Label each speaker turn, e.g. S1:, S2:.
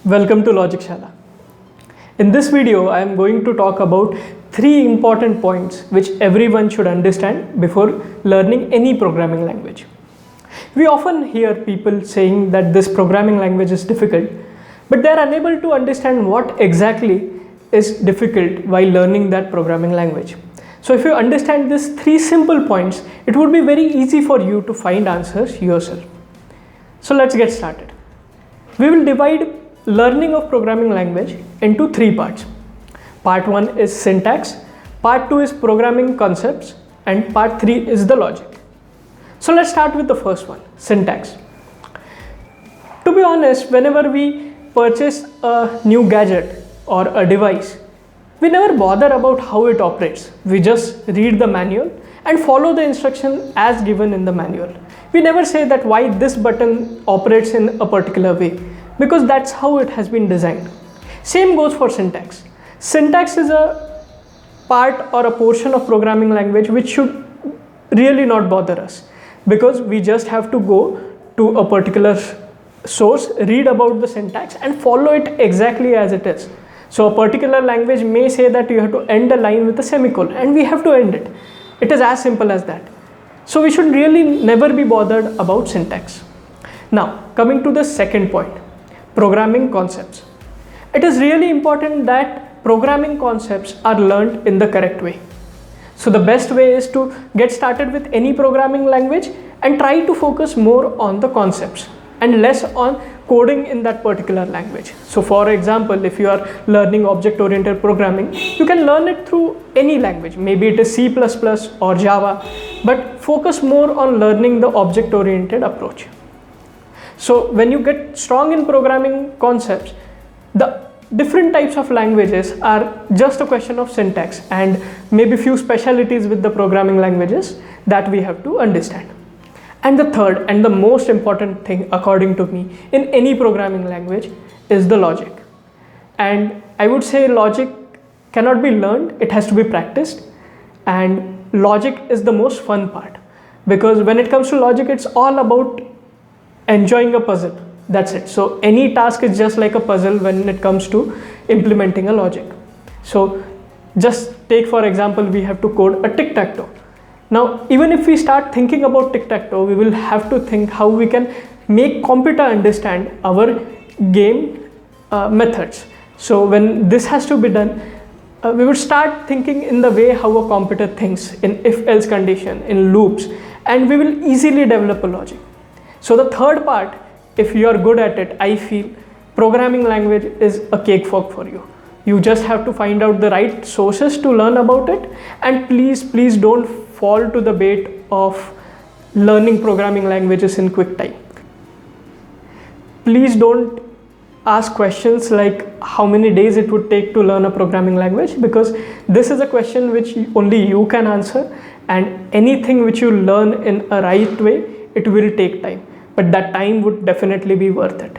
S1: Welcome to Logic Shala. In this video, I am going to talk about 3 important points which everyone should understand before learning any programming language. We often hear people saying that this programming language is difficult, but they are unable to understand what exactly is difficult while learning that programming language. So if you understand these 3 simple points, it would be very easy for you to find answers yourself. So let's get started. We will divide learning of programming language into 3 parts. Part 1 is syntax, part 2 is programming concepts, and part 3 is the logic. So let's start with the first one, syntax. To be honest, whenever we purchase a new gadget or a device, we never bother about how it operates. We just read the manual and follow the instruction as given in the manual. We never say that why this button operates in a particular way, because that's how it has been designed. Same goes for syntax. Syntax is a part or a portion of programming language which should really not bother us, because we just have to go to a particular source, read about the syntax and follow it exactly as it is. So a particular language may say that you have to end a line with a semicolon, and we have to end it. It is as simple as that. So we should really never be bothered about syntax. Now coming to the second point, programming concepts. It is really important that programming concepts are learned in the correct way. So the best way is to get started with any programming language and try to focus more on the concepts and less on coding in that particular language. So for example, if you are learning object-oriented programming, you can learn it through any language. Maybe it is C++ or Java, but focus more on learning the object-oriented approach. So when you get strong in programming concepts, the different types of languages are just a question of syntax and maybe few specialties with the programming languages that we have to understand. And the third and the most important thing, according to me, in any programming language is the logic. And I would say logic cannot be learned, it has to be practiced. And logic is the most fun part, because when it comes to logic, it's all about enjoying a puzzle. That's it. So any task is just like a puzzle when it comes to implementing a logic. So just take for example, we have to code a tic-tac-toe. Now even if we start thinking about tic-tac-toe, we will have to think how we can make computer understand our game methods. So when this has to be done, we will start thinking in the way how a computer thinks, in if-else condition, in loops, and we will easily develop a logic. So the third part, if you are good at it, I feel programming language is a cakewalk for you. You just have to find out the right sources to learn about it, and please don't fall to the bait of learning programming languages in quick time. Please don't ask questions like how many days it would take to learn a programming language, because this is a question which only you can answer, and anything which you learn in a right way, it will take time, but that time would definitely be worth it.